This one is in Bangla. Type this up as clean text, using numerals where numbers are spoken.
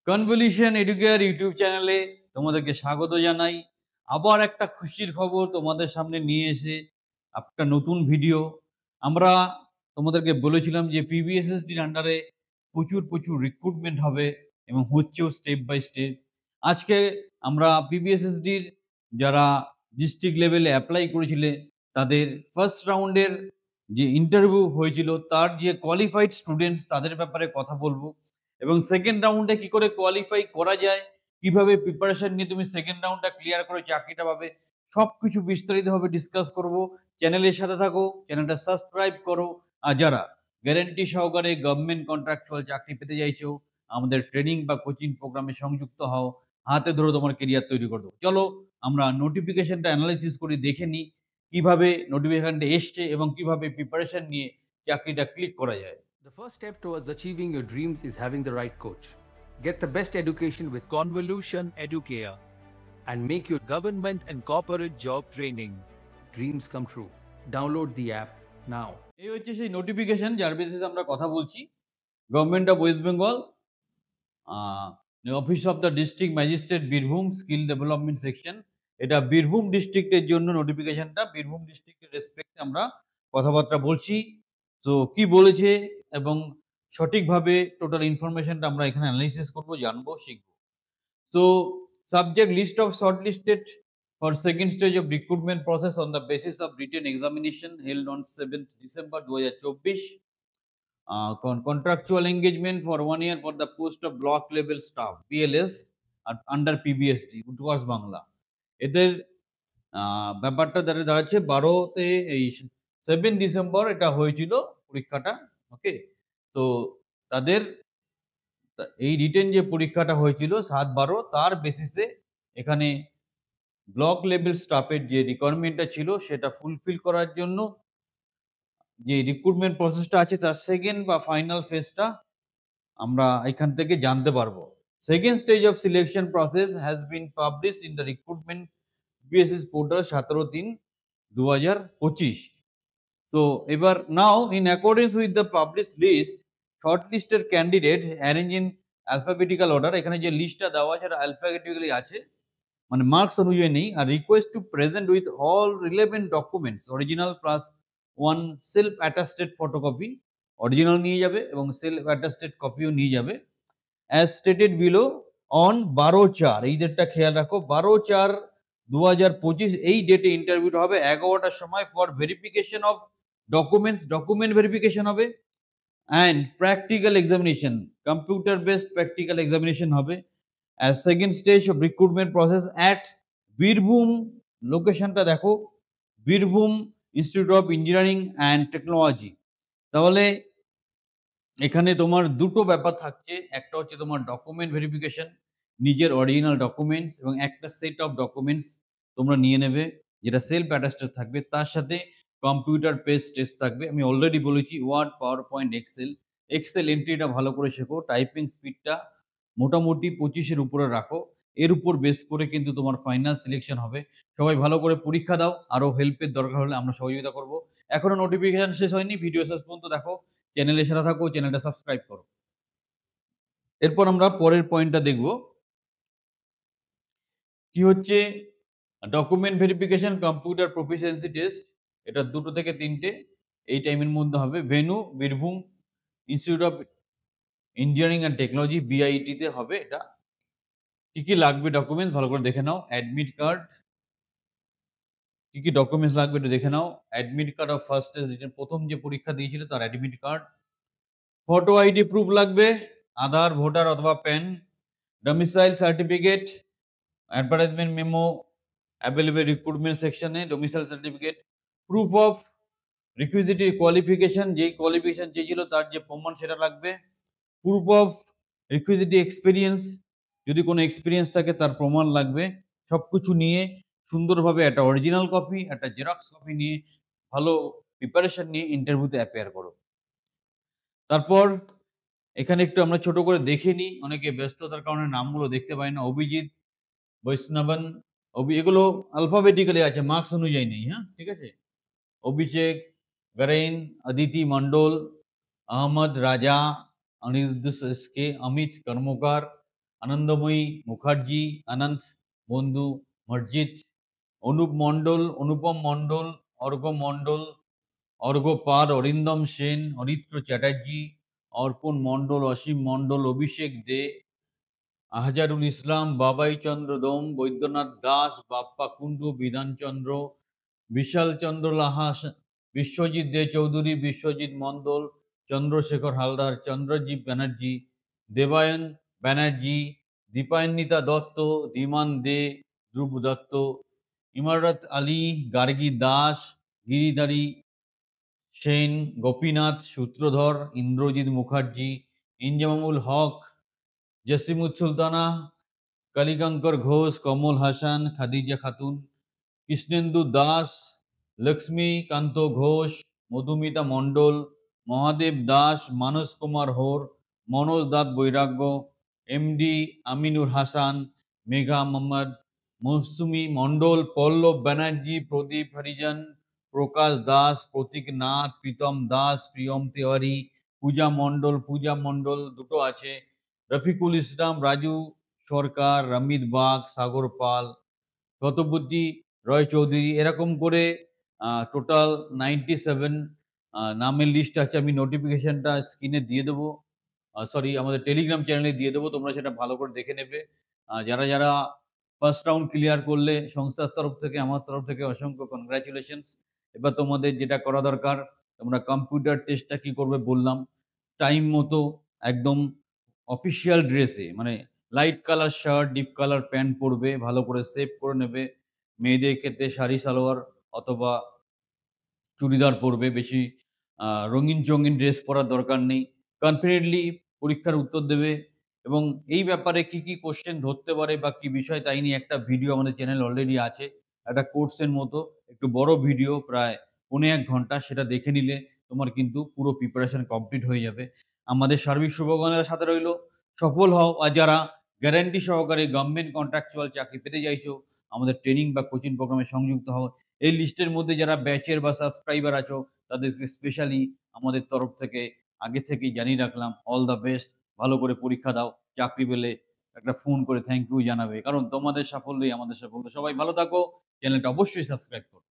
কনভলিউশন এডুকেয়ার ইউটিউব চ্যানেলে তোমাদেরকে স্বাগত জানাই। আবার একটা খুশির খবর তোমাদের সামনে নিয়ে এসে একটা নতুন ভিডিও। আমরা তোমাদেরকে বলেছিলাম যে পিবিএসএসডির আন্ডারে প্রচুর রিক্রুটমেন্ট হবে এবং হচ্ছেও স্টেপ বাই স্টেপ। আজকে আমরা পিবিএসএসডির যারা ডিস্ট্রিক্ট লেভেলে অ্যাপ্লাই করেছিলে তাদের ফার্স্ট রাউন্ডের যে ইন্টারভিউ হয়েছিল তার যে কোয়ালিফাইড স্টুডেন্টস তাদের ব্যাপারে কথা বলবো এবং সেকেন্ড রাউন্ডে কি করে কোয়ালিফাই করা যায়, কিভাবে প্রিপারেশন নিয়ে তুমি সেকেন্ড রাউন্ডটা ক্লিয়ার করে চাকরিটা পাবে, সবকিছু বিস্তারিতভাবে ডিসকাস করব। চ্যানেলের সাথে থাকো, চ্যানেলটা সাবস্ক্রাইব করো। আর যারা গ্যারান্টি সহকারে গভর্নমেন্ট কন্ট্রাকচুয়াল চাকরি পেতে চাইছো, আমাদের ট্রেনিং বা কোচিং প্রোগ্রামে সংযুক্ত হও, হাতে ধরে তোমার কেরিয়ার তৈরি করে দেবো। চলো আমরা নোটিফিকেশনটা অ্যানালাইসিস করে দেখে নিই কিভাবে নোটিফিকেশনটা এসছে এবং কিভাবে প্রিপারেশন নিয়ে চাকরিটা ক্লিক করা যায়। The first step towards achieving your dreams is having the right coach. Get the best education with Convolution Educare. and make your government and corporate job training dreams come true. Download the app now. এই হচ্ছে সেই নোটিফিকেশন যার বেসিস আমরা কথা বলছি। Government of West Bengal, office of the district magistrate Birbhum, skill development section. এটা বীরভূম ডিস্ট্রিক্টের জন্য নোটিফিকেশনটা, বীরভূম ডিস্ট্রিক্টের রেসপেক্টে আমরা কথাবার্তা বলছি। তো কি বলেছে এবং সঠিকভাবে টোটাল ইনফরমেশনটা আমরা এখানে অ্যানালাইসিস করবো, জানবো, শিখবো। So, subject list of shortlisted for second stage of recruitment process on the basis of written examination held on 7th December 2024. Contractual engagement for 1 year for the post of block level staff BLS under PBSD Uttarbanga Bangla. এদের ব্যাপারটা দাঁড়াচ্ছে 12তে এই 7 ডিসেম্বর এটা হয়েছিল পরীক্ষাটা। ওকে, তো তাদের এই রিটেন যে পরীক্ষাটা হয়েছিল 7-12 তার বেসিসে এখানে ব্লক লেভেল স্টাফের যে রিকোয়ারমেন্টটা ছিল সেটা ফুলফিল করার জন্য যে রিক্রুটমেন্ট প্রসেসটা আছে তার সেকেন্ড বা ফাইনাল ফেজটা আমরা এখান থেকে জানতে পারবো। Second stage of selection process has been publish in the recruitment BSS portal 17/3/2025। So ever now, in accordance with the published list, shortlisted candidate arranged in alphabetical order, এখানে যে লিস্টটা দেওয়া আছে এটা alphabetically আছে, মানে মার্কস অনুযায়ী নেই। আর request to present with all relevant documents original plus 1 self attested photocopy, original নিয়ে যাবে এবং সেলফ অ্যাটাস্টেড কপিও নিয়ে যাবে। অ্যাজ স্টেটেড বিলো অন 12/4, এই ডেটটা খেয়াল রাখো, 12/4/2025 এই ডেটে ইন্টারভিউটা হবে 11টার সময় for verification of documents, document verification হবে and practical examination, computer based practical examination হবে as second stage of recruitment process at Birbhum. লোকেশনটা দেখো, Birbhum institute of engineering and technology. তাহলে এখানে তোমার দুটো ব্যাপার থাকছে, একটা হচ্ছে তোমার ডকুমেন্ট ভেরিফিকেশন, নিজের অরিজিনাল ডকুমেন্টস, এবং একটা সেট অফ ডকুমেন্টস তোমরা নিয়ে নেবে যেটা সেলফ অ্যাটাস্টেড থাকবে, তার সাথে কম্পিউটার বেসড টেস্ট থাকবে। আমি অলরেডি বলেছি ওয়ার্ড, পাওয়ার পয়েন্ট, এক্সেল এন্ট্রিটা ভালো করে শেখো, টাইপিং স্পিডটা মোটামুটি 25-এর উপরে রাখো। এর উপর বেস করে কিন্তু তোমার ফাইনাল সিলেকশন হবে। সবাই ভালো করে পরীক্ষা দাও, আরও হেল্পের দরকার হলে আমরা সহযোগিতা করব। এখনো নোটিফিকেশন শেষ হয়নি, ভিডিও শেষ পর্যন্ত দেখো, চ্যানেলের সাথে থাকো, চ্যানেলটা সাবস্ক্রাইব করো। এরপর আমরা পরের পয়েন্টটা দেখব, কি হচ্ছে document verification computer proficiency test. এটা 2টো থেকে 3টে এই টাইমের মধ্যে হবে। Venue Birbhum institute of engineering and technology বিআইটিতে হবে এটা। কি কি লাগবে ডকুমেন্টস ভালো করে দেখে নাও। অ্যাডমিট কার্ড, কি কি ডকুমেন্টস লাগবে একটু দেখে নাও। Admit card of first test, যেটা প্রথম যে পরীক্ষা দিয়েছিল তার admit card. Photo ID proof লাগবে, আধার, ভোটার অথবা PAN. Domicile certificate, advertisement memo available recruitment সেকশনে, domicile certificate. Proof of requisite qualification, যেই কোয়ালিফিকেশন চেয়েছিল তার যে প্রমাণ সেটা লাগবে। প্রুফ অফ রিকুইজিটি এক্সপিরিয়েন্স, যদি কোনো এক্সপিরিয়েন্স থাকে তার প্রমাণ লাগবে। সবকিছু নিয়ে সুন্দরভাবে একটা অরিজিনাল কপি, একটা জেরক্স কপি নিয়ে ভালো প্রিপারেশন নিয়ে ইন্টারভিউতে অ্যাপিয়ার করো। তারপর এখানে একটু আমরা ছোট করে দেখে নিই, অনেকে ব্যস্ততার কারণে নামগুলো দেখতে পাই না। অভিজিৎ, বৈষ্ণবন, এগুলো আলফাবেটিক্যালি আছে, মার্কস অনুযায়ী নেই। হ্যাঁ, ঠিক আছে। অভিষেক, গারেন, অদিতি মন্ডল, আহমদ রাজা, অনিরুদ্ধ এসকে, অমিত কর্মকার, আনন্দময়ী মুখার্জি, অনন্ত বন্ধু মসজিদ, অনুপ মণ্ডল, অনুপম মণ্ডল, অর্ঘ্য মণ্ডল, অর্ঘ্য পাল, অরিন্দম সেন, অরিত্র চ্যাটার্জি, অর্পণ মণ্ডল, অসীম মণ্ডল, অভিষেক দে, আহজারুল ইসলাম, বাবাই চন্দ্র দোম, বৈদ্যনাথ দাস, বাপ্পা কুণ্ডু, বিধানচন্দ্র, বিশাল চন্দ্র লাহা, বিশ্বজিৎ দে চৌধুরী, বিশ্বজিৎ মণ্ডল, চন্দ্রশেখর হালদার, চন্দ্রজীব ব্যানার্জি, দেবায়ন ব্যানার্জি, দীপান্বিতা দত্ত, ধীমান দে, ধ্রুব দত্ত, ইমারত আলী, গার্গী দাস, গিরিধারী সেন, গোপীনাথ সূত্রধর, ইন্দ্রজিৎ মুখার্জি, ইনজামামুল হক, জসিমুদ সুলতানা, কালীকঙ্কর ঘোষ, কমল হাসান, খাদিজা খাতুন, কৃষ্ণেন্দু দাস, লক্ষ্মীকান্ত ঘোষ, মধুমিতা মণ্ডল, মহাদেব দাস, মানস কুমার হোর, মনোজ দাস বৈরাগ্য, এমডি আমিনুর হাসান, মেঘা মোহাম্মদ, মৌসুমী মণ্ডল, পল্লব ব্যানার্জি, প্রদীপ হরিজন, প্রকাশ দাস, প্রতীক নাথ, প্রীতম দাস, প্রিয়ম তিওয়ারি, পূজা মণ্ডল দুটো আছে, রফিকুল ইসলাম, রাজু সরকার, রমিত বাগ, সাগর পাল, শতবুদ্ধি রয় চৌধুরী, এরকম করে টোটাল 97 নামের লিস্ট আছে। আমি নোটিফিকেশনটা স্ক্রিনে দিয়ে দেবো, সরি আমাদের টেলিগ্রাম চ্যানেলে দিয়ে দেবো, তোমরা সেটা ভালো করে দেখে নেবে। যারা যারা ফার্স্ট রাউন্ড ক্লিয়ার করলে সংস্থার তরফ থেকে, আমার তরফ থেকে অসংখ্য কনগ্রাচুলেশনস। এবার তোমাদের যেটা করা দরকার, তোমরা কম্পিউটার টেস্টটা কি করবে বললাম, টাইম মতো একদম অফিসিয়াল ড্রেসে, মানে light colour shirt, deep colour pant পরবে, ভালো করে সেভ করে নেবে। মেয়েদের ক্ষেত্রে শাড়ি সালোয়ার অথবা চুড়িদার পরবে, বেশি রঙিন চঙিন ড্রেস পরার দরকার নেই। কনফিডেন্টলি পরীক্ষার উত্তর দেবে, এবং এই ব্যাপারে কি কি কোশ্চেন ধরতে পারে বা কি বিষয় তাই নিয়ে একটা ভিডিও আমাদের চ্যানেল অলরেডি আছে, একটা কোর্সের মতো, একটু বড় ভিডিও, প্রায় 1.5 ঘন্টা, সেটা দেখে নিলে তোমার কিন্তু পুরো প্রিপারেশন কমপ্লিট হয়ে যাবে। আমাদের সার্বিক শুভকামনার সাথে রইল, সফল হও। আর যারা গ্যারান্টি সহকারে গভর্নমেন্ট কন্ট্রাকচুয়াল চাকরি পেতে চাইছো, আমাদের ট্রেনিং বা কোচিং প্রোগ্রামে সংযুক্ত হও। এই লিস্টের মধ্যে যারা ব্যাচের বা সাবস্ক্রাইবার আছো, তাদেরকে স্পেশালি আমাদের তরফ থেকে আগে থেকেই জানিয়ে রাখলাম, অল দ্য বেস্ট। ভালো করে পরীক্ষা দাও, চাকরি পেলে একটা ফোন করে থ্যাংক ইউ জানাবে, কারণ তোমাদের সাফল্যই আমাদের সাফল্য। সবাই ভালো থাকো, চ্যানেলটা অবশ্যই সাবস্ক্রাইব করো।